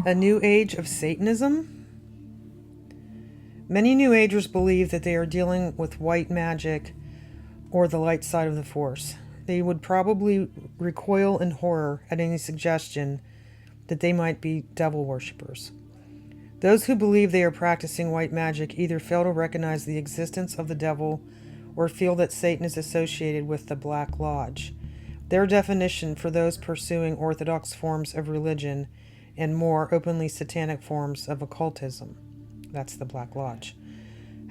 A new age of Satanism? Many New Agers believe that they are dealing with white magic or the light side of the Force. They would probably recoil in horror at any suggestion that they might be devil worshippers. Those who believe they are practicing white magic either fail to recognize the existence of the devil or feel that Satan is associated with the Black Lodge. Their definition for those pursuing orthodox forms of religion and more openly satanic forms of occultism. That's the Black Lodge.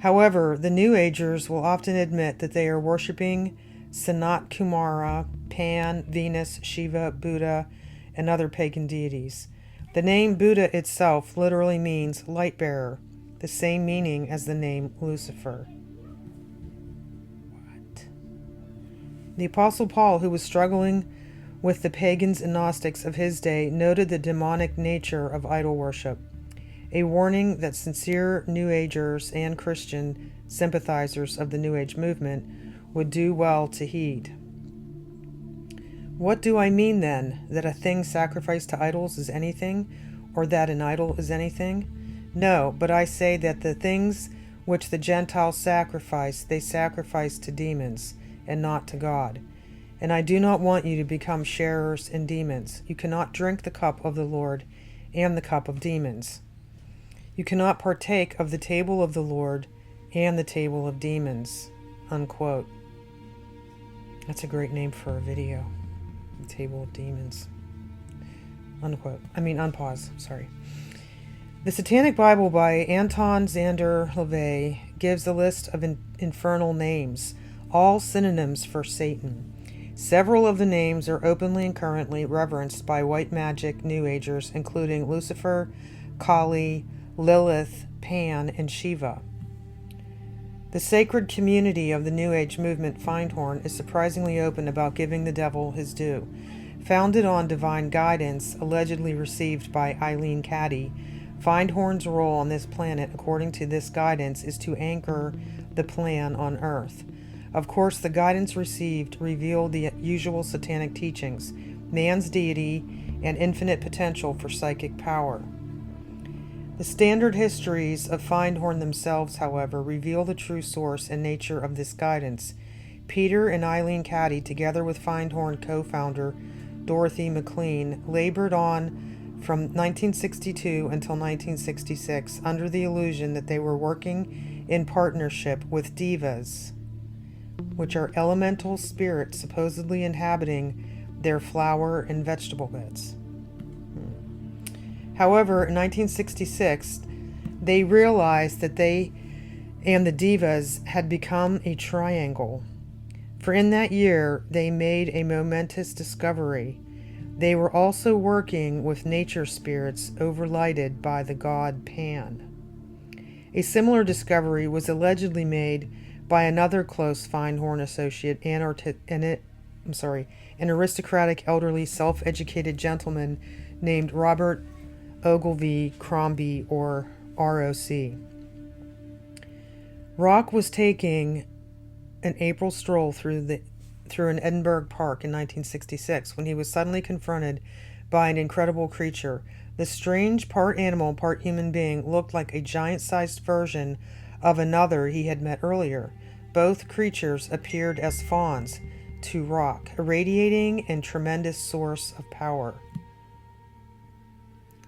However, the New Agers will often admit that they are worshiping Sanat Kumara, Pan, Venus, Shiva, Buddha, and other pagan deities. The name Buddha itself literally means light bearer, the same meaning as the name Lucifer. What? The Apostle Paul, who was struggling with the pagans and Gnostics of his day, noted the demonic nature of idol worship, a warning that sincere New Agers and Christian sympathizers of the New Age movement would do well to heed. What do I mean then? That a thing sacrificed to idols is anything, or that an idol is anything? No, but I say that the things which the Gentiles sacrifice, they sacrifice to demons, and not to God. And I do not want you to become sharers in demons. You cannot drink the cup of the Lord and the cup of demons. You cannot partake of the table of the Lord and the table of demons. Unquote. That's a great name for a video. The Table of Demons. Unquote. Unpause. Sorry. The Satanic Bible by Anton Zander LaVey gives a list of infernal names, all synonyms for Satan. Several of the names are openly and currently reverenced by white magic New Agers, including Lucifer, Kali, Lilith, Pan, and Shiva. The sacred community of the New Age movement, Findhorn, is surprisingly open about giving the devil his due. Founded on divine guidance allegedly received by Eileen Caddy, Findhorn's role on this planet, according to this guidance, is to anchor the plan on Earth. Of course, the guidance received revealed the usual satanic teachings, man's deity, and infinite potential for psychic power. The standard histories of Findhorn themselves, however, reveal the true source and nature of this guidance. Peter and Eileen Caddy, together with Findhorn co-founder Dorothy McLean, labored on from 1962 until 1966 under the illusion that they were working in partnership with devas, which are elemental spirits supposedly inhabiting their flower and vegetable beds. However, in 1966, they realized that they and the devas had become a triangle. For in that year, they made a momentous discovery. They were also working with nature spirits overlighted by the god Pan. A similar discovery was allegedly made by another close Findhorn associate, an aristocratic, elderly, self-educated gentleman named Robert Ogilvy Crombie, or ROC. Rock was taking an April stroll through an Edinburgh park in 1966 when he was suddenly confronted by an incredible creature. The strange, part animal, part human being looked like a giant-sized version of another he had met earlier. Both creatures appeared as fawns to Rock, a radiating and tremendous source of power.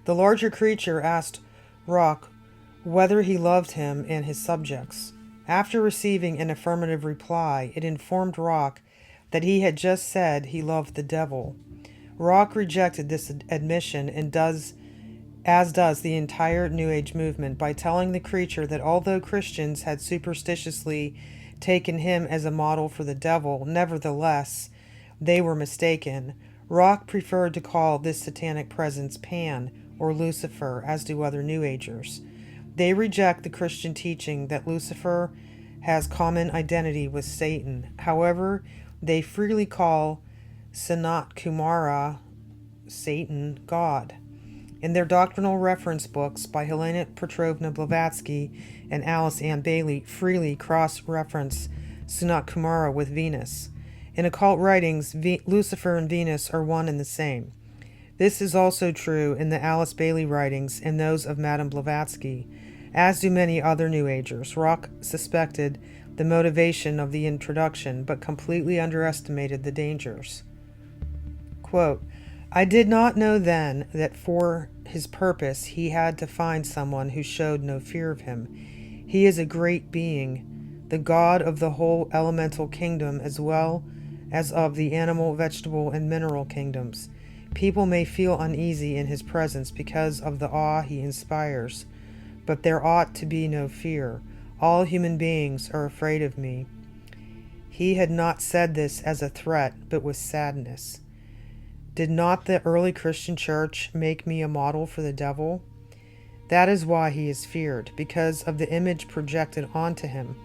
The larger creature asked Rock whether he loved him and his subjects. After receiving an affirmative reply, it informed Rock that he had just said he loved the devil. Rock rejected this admission, and as does the entire New Age movement, by telling the creature that although Christians had superstitiously taken him as a model for the devil, nevertheless, they were mistaken. Rock preferred to call this satanic presence Pan, or Lucifer, as do other New Agers. They reject the Christian teaching that Lucifer has common identity with Satan. However, they freely call Sanat Kumara, Satan, God. In their doctrinal reference books by Helena Petrovna Blavatsky and Alice Ann Bailey, freely cross-reference Sanat Kumara with Venus. In occult writings, Lucifer and Venus are one and the same. This is also true in the Alice Bailey writings and those of Madame Blavatsky, as do many other New Agers. Rock suspected the motivation of the introduction, but completely underestimated the dangers. Quote, I did not know then that for his purpose he had to find someone who showed no fear of him. He is a great being, the god of the whole elemental kingdom as well as of the animal, vegetable, and mineral kingdoms. People may feel uneasy in his presence because of the awe he inspires, but there ought to be no fear. All human beings are afraid of me. He had not said this as a threat, but with sadness. Did not the early Christian church make me a model for the devil? That is why he is feared, because of the image projected onto him.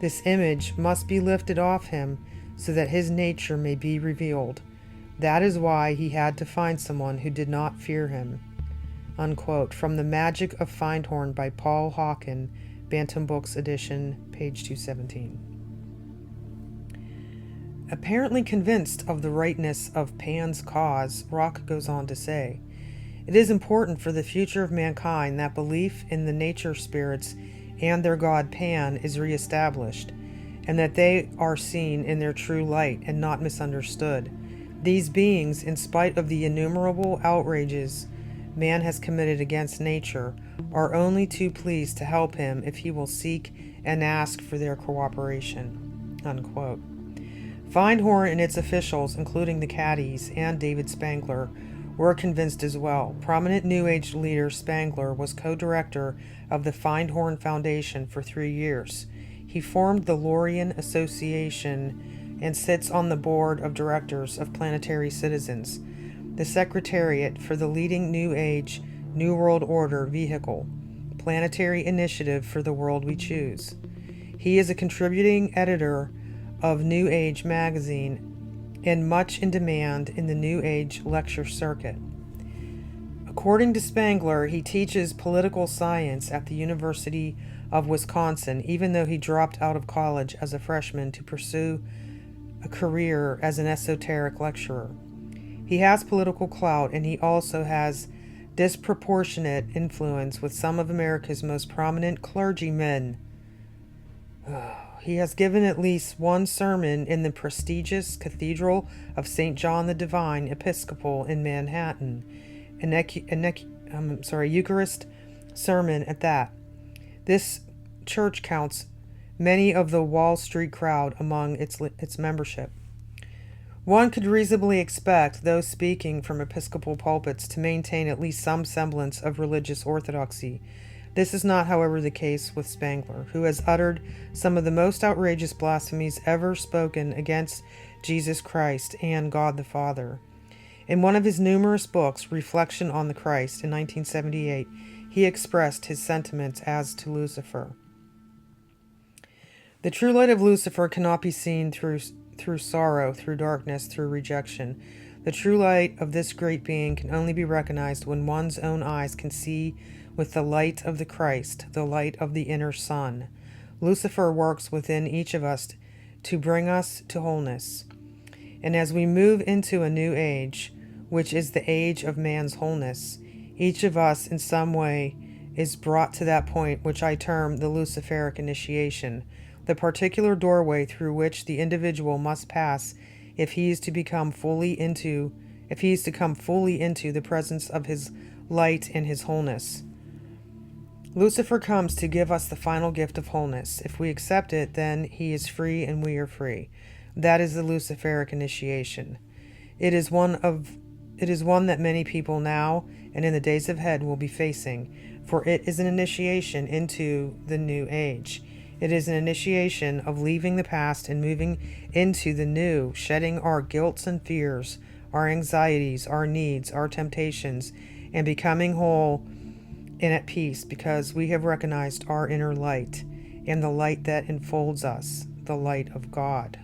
This image must be lifted off him so that his nature may be revealed. That is why he had to find someone who did not fear him. Unquote. From The Magic of Findhorn by Paul Hawken, Bantam Books edition, page 217. Apparently convinced of the rightness of Pan's cause, Rock goes on to say, it is important for the future of mankind that belief in the nature spirits and their god Pan is reestablished, and that they are seen in their true light and not misunderstood. These beings, in spite of the innumerable outrages man has committed against nature, are only too pleased to help him if he will seek and ask for their cooperation. Unquote. Findhorn and its officials, including the Caddies and David Spangler, were convinced as well. Prominent New Age leader Spangler was co-director of the Findhorn Foundation for 3 years. He formed the Lorien Association and sits on the board of directors of Planetary Citizens, the secretariat for the leading New Age, New World Order vehicle, Planetary Initiative for the World We Choose. He is a contributing editor of New Age magazine and much in demand in the New Age lecture circuit. According to Spangler, he teaches political science at the University of Wisconsin, even though he dropped out of college as a freshman to pursue a career as an esoteric lecturer. He has political clout, and he also has disproportionate influence with some of America's most prominent clergymen. He has given at least one sermon in the prestigious Cathedral of St. John the Divine Episcopal in Manhattan, Eucharist sermon at that. This church counts many of the Wall Street crowd among its membership. One could reasonably expect those speaking from Episcopal pulpits to maintain at least some semblance of religious orthodoxy. This is not, however, the case with Spangler, who has uttered some of the most outrageous blasphemies ever spoken against Jesus Christ and God the Father. In one of his numerous books, Reflection on the Christ, in 1978, he expressed his sentiments as to Lucifer. The true light of Lucifer cannot be seen through sorrow, through darkness, through rejection. The true light of this great being can only be recognized when one's own eyes can see with the light of the Christ, the light of the inner sun. Lucifer works within each of us to bring us to wholeness. And as we move into a new age, which is the age of man's wholeness, each of us in some way is brought to that point which I term the Luciferic initiation, the particular doorway through which the individual must pass if he is to come fully into the presence of his light and his wholeness. Lucifer comes to give us the final gift of wholeness. If we accept it, then he is free and we are free. That is the Luciferic initiation. It is one that many people now and in the days ahead will be facing, for it is an initiation into the new age. It is an initiation of leaving the past and moving into the new, shedding our guilts and fears, our anxieties, our needs, our temptations, and becoming whole and at peace because we have recognized our inner light and the light that enfolds us, the light of God.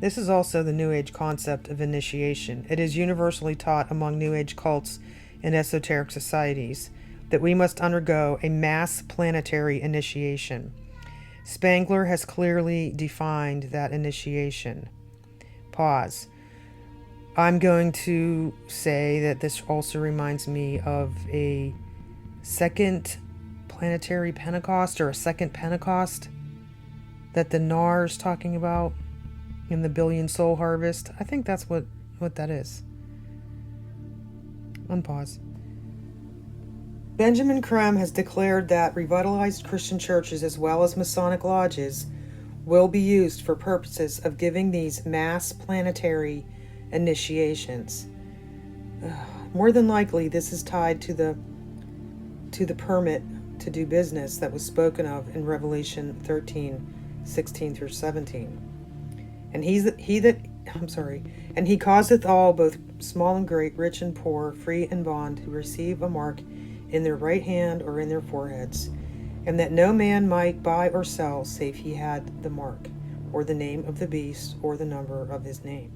This is also the New Age concept of initiation. It is universally taught among New Age cults and esoteric societies that we must undergo a mass planetary initiation. Spangler has clearly defined that initiation. Unpause. I'm going to say that this also reminds me of a second planetary Pentecost, or a second Pentecost, that the Nar's talking about in the Billion Soul Harvest. I think that's what that is. Unpause. Benjamin Crumb has declared that revitalized Christian churches as well as Masonic lodges will be used for purposes of giving these mass planetary initiations. More than likely, this is tied to the permit to do business that was spoken of in Revelation 13:16 through 17. And he causeth all, both small and great, rich and poor, free and bond, to receive a mark in their right hand or in their foreheads, and that no man might buy or sell save he had the mark, or the name of the beast, or the number of his name.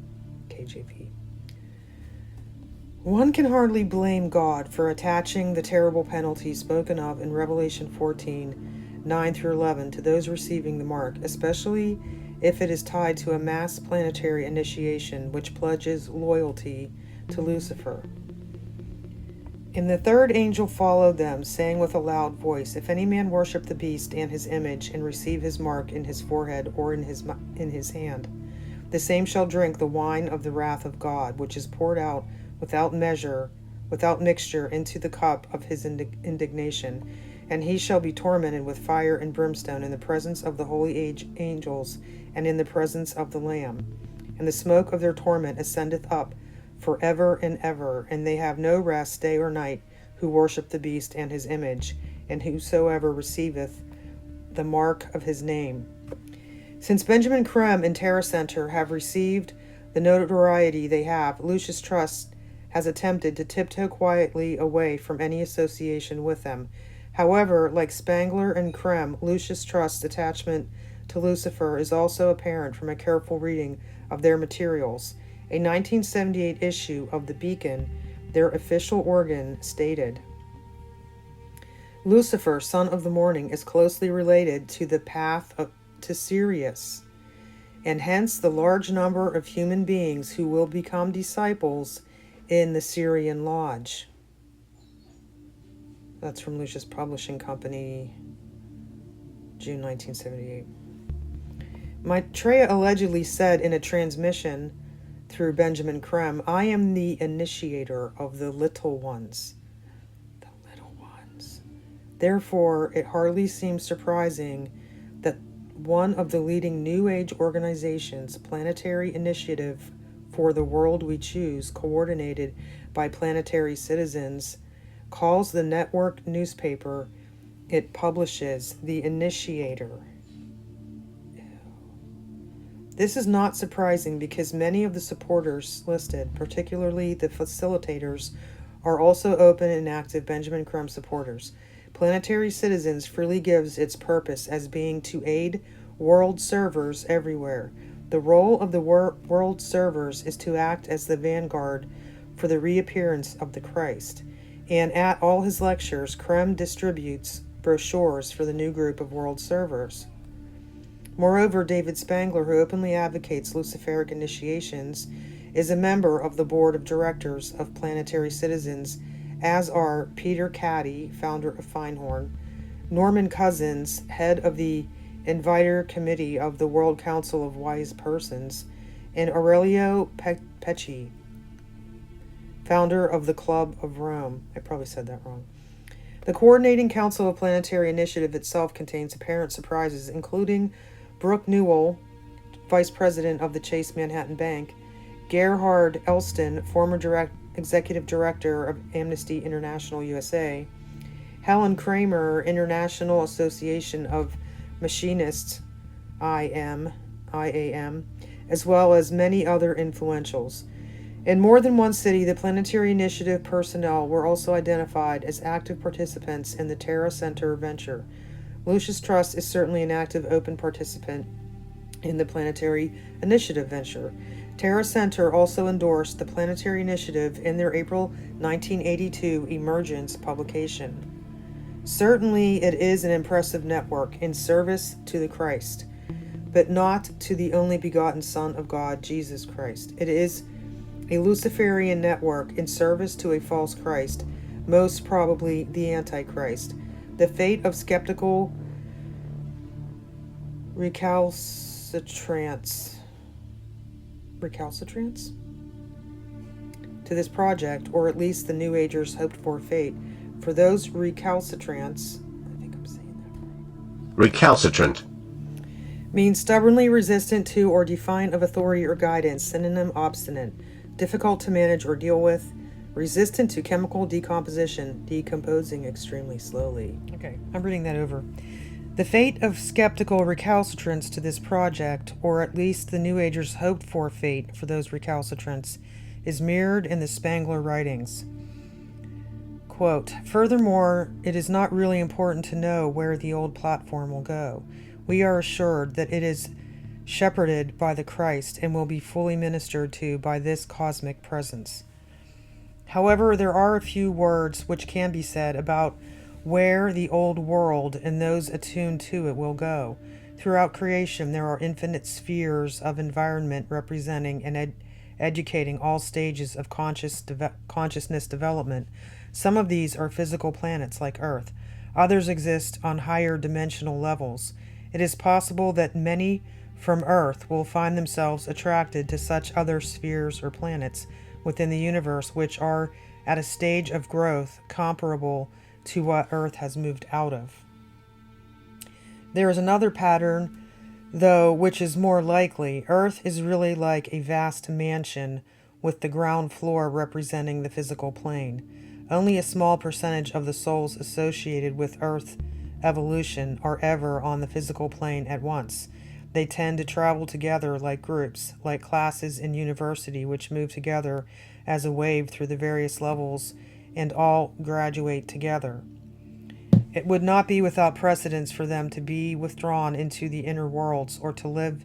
KJV. One can hardly blame God for attaching the terrible penalty spoken of in Revelation 14:9 through 11 to those receiving the mark, especially if it is tied to a mass planetary initiation which pledges loyalty to Lucifer. And the third angel followed them, saying with a loud voice, If any man worship the beast and his image, and receive his mark in his forehead or in his hand, the same shall drink the wine of the wrath of God, which is poured out without mixture into the cup of his indignation, and he shall be tormented with fire and brimstone in the presence of the holy angels and in the presence of the Lamb. And the smoke of their torment ascendeth up for ever and ever, and they have no rest day or night who worship the beast and his image, and whosoever receiveth the mark of his name. Since Benjamin Crumb and Terra Center have received the notoriety they have, Lucius Trust has attempted to tiptoe quietly away from any association with them. However, like Spangler and Crumb, Lucius Trust's attachment to Lucifer is also apparent from a careful reading of their materials. A 1978 issue of The Beacon, their official organ, stated, Lucifer, son of the morning, is closely related to the path to Sirius, and hence the large number of human beings who will become disciples in the Syrian Lodge. That's from Lucius Publishing Company, June 1978. Maitreya allegedly said in a transmission through Benjamin Crumb, I am the initiator of the little ones. The little ones. Therefore, it hardly seems surprising that one of the leading New Age organizations, Planetary Initiative for the World We Choose, coordinated by planetary citizens, calls the network newspaper it publishes the Initiator. This is not surprising because many of the supporters listed, particularly the facilitators, are also open and active Benjamin Crumb supporters. Planetary Citizens freely gives its purpose as being to aid world servers everywhere. The role of the world servers is to act as the vanguard for the reappearance of the Christ. And at all his lectures, Crumb distributes brochures for the new group of world servers. Moreover, David Spangler, who openly advocates Luciferic initiations, is a member of the board of directors of Planetary Citizens, as are Peter Caddy, founder of Feinhorn, Norman Cousins, head of the Inviter Committee of the World Council of Wise Persons, and Aurelio Pecci, founder of the Club of Rome. I probably said that wrong. The Coordinating Council of Planetary Initiative itself contains apparent surprises, including Brooke Newell, vice president of the Chase Manhattan Bank, Gerhard Elston, former executive director of Amnesty International USA, Helen Kramer, International Association of Machinists, IAM, as well as many other influentials. In more than one city, the Planetary Initiative personnel were also identified as active participants in the Terra Center venture. Lucius Trust is certainly an active, open participant in the Planetary Initiative venture. Terra Center also endorsed the Planetary Initiative in their April 1982 Emergence publication. Certainly, it is an impressive network in service to the Christ. but not to the only begotten Son of God, Jesus Christ. It is a Luciferian network in service to a false Christ, most probably the Antichrist. The fate of skeptical recalcitrants to this project, or at least the New Agers' hoped for fate for those recalcitrants, I think I'm saying that right. Recalcitrant Means stubbornly resistant to or defiant of authority or guidance, synonym obstinate, difficult to manage or deal with, resistant to chemical decomposition, decomposing extremely slowly. Okay, I'm reading that over. The fate of skeptical recalcitrants to this project, or at least the New Agers' hoped for fate for those recalcitrants, is mirrored in the Spangler writings. Quote, furthermore, it is not really important to know where the old platform will go. We are assured that it is shepherded by the Christ and will be fully ministered to by this cosmic presence. However, there are a few words which can be said about where the old world and those attuned to it will go. Throughout creation, there are infinite spheres of environment representing and educating all stages of consciousness development. Some of these are physical planets like Earth. Others exist on higher dimensional levels. It is possible that many from Earth will find themselves attracted to such other spheres or planets within the universe which are at a stage of growth comparable to what Earth has moved out of. There is another pattern, though, which is more likely. Earth is really like a vast mansion with the ground floor representing the physical plane. Only a small percentage of the souls associated with Earth's evolution are ever on the physical plane at once. They tend to travel together like groups, like classes in university which move together as a wave through the various levels and all graduate together. It would not be without precedence for them to be withdrawn into the inner worlds or to live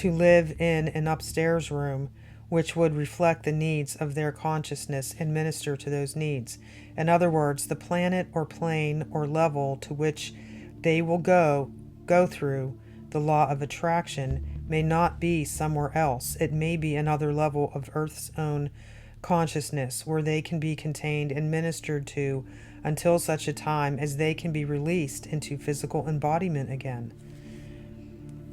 in an upstairs room which would reflect the needs of their consciousness and minister to those needs. In other words, the planet or plane or level to which they will go through the law of attraction may not be somewhere else. It may be another level of Earth's own consciousness where they can be contained and ministered to until such a time as they can be released into physical embodiment again.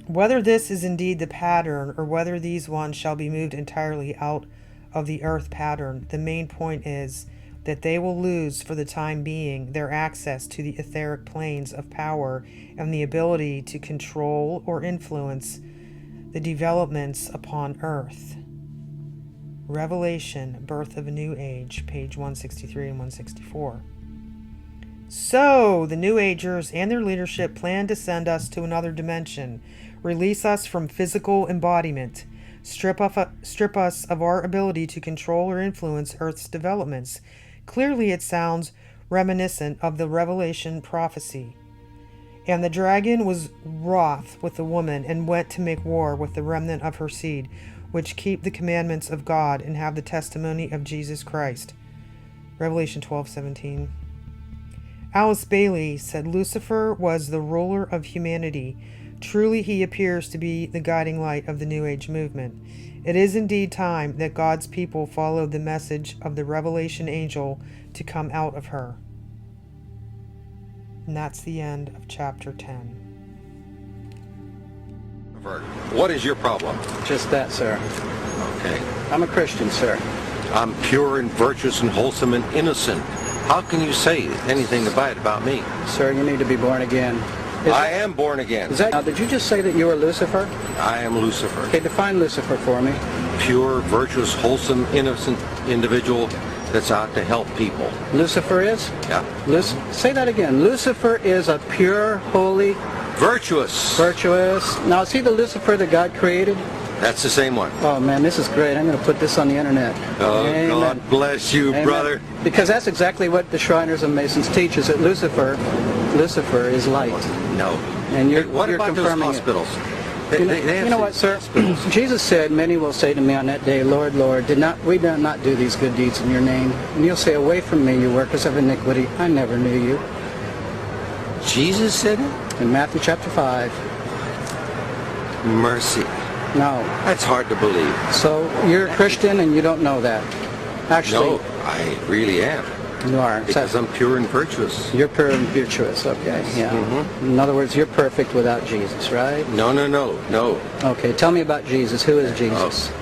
Whether this is indeed the pattern or whether these ones shall be moved entirely out of the Earth pattern, the main point is that they will lose for the time being their access to the etheric planes of power and the ability to control or influence the developments upon Earth. Revelation, Birth of a New Age, page 163 and 164. So, the New Agers and their leadership plan to send us to another dimension, release us from physical embodiment, strip us of our ability to control or influence Earth's developments. Clearly it sounds reminiscent of the Revelation prophecy. And the dragon was wroth with the woman and went to make war with the remnant of her seed, which keep the commandments of God and have the testimony of Jesus Christ. Revelation 12:17. Alice Bailey said Lucifer was the ruler of humanity. Truly he appears to be the guiding light of the New Age movement. It is indeed time that God's people followed the message of the Revelation angel to come out of her. And that's the end of chapter 10. What is your problem? Just that, sir. Okay. I'm a Christian, sir. I'm pure and virtuous and wholesome and innocent. How can you say anything bad about me? Sir, you need to be born again. I am born again. Now, did you just say that you were Lucifer? I am Lucifer. Okay, define Lucifer for me. Pure, virtuous, wholesome, innocent individual that's out to help people. Lucifer is? Yeah. Say that again. Lucifer is a pure, holy... Virtuous. Virtuous. Now, is he the Lucifer that God created? That's the same one. Oh, man, this is great. I'm going to put this on the internet. Oh, Amen. God bless you, Amen. brother. Because that's exactly what the Shriners and Masons teach, is that Lucifer is light. No. And you're, What you're about those confirming hospitals? it. You know what, sir? Jesus said, many will say to me on that day, Lord, Lord, we did not do these good deeds in your name? And you'll say, away from me, you workers of iniquity. I never knew you. Jesus said it? In Matthew chapter 5. Mercy. No. That's hard to believe. So you're a Christian and you don't know that. Actually, No, I really am. you are. Because I'm pure and virtuous. You're pure and virtuous, okay, yeah. In other words, you're perfect without Jesus, right? No. Okay, tell me about Jesus. Who is Jesus?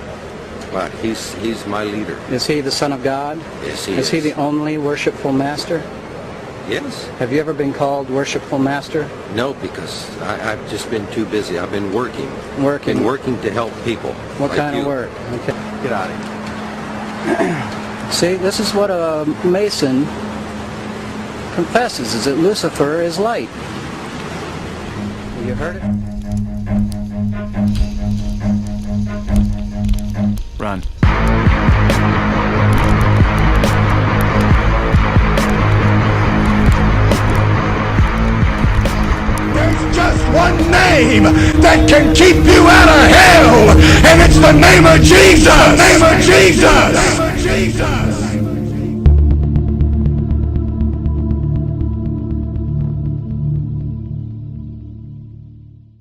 But he's my leader. Is he the Son of God? Yes, he is. Is he the only worshipful master? Yes. Have you ever been called worshipful master? No, because I've just been too busy. I've been working. Working? Been working to help people. What like kind you. of work? Okay. Get out of here. See, this is what a Mason confesses, is that Lucifer is light. You heard it? Run. There's just one name that can keep you out of hell, and it's the name of Jesus. The name of Jesus. The name of Jesus.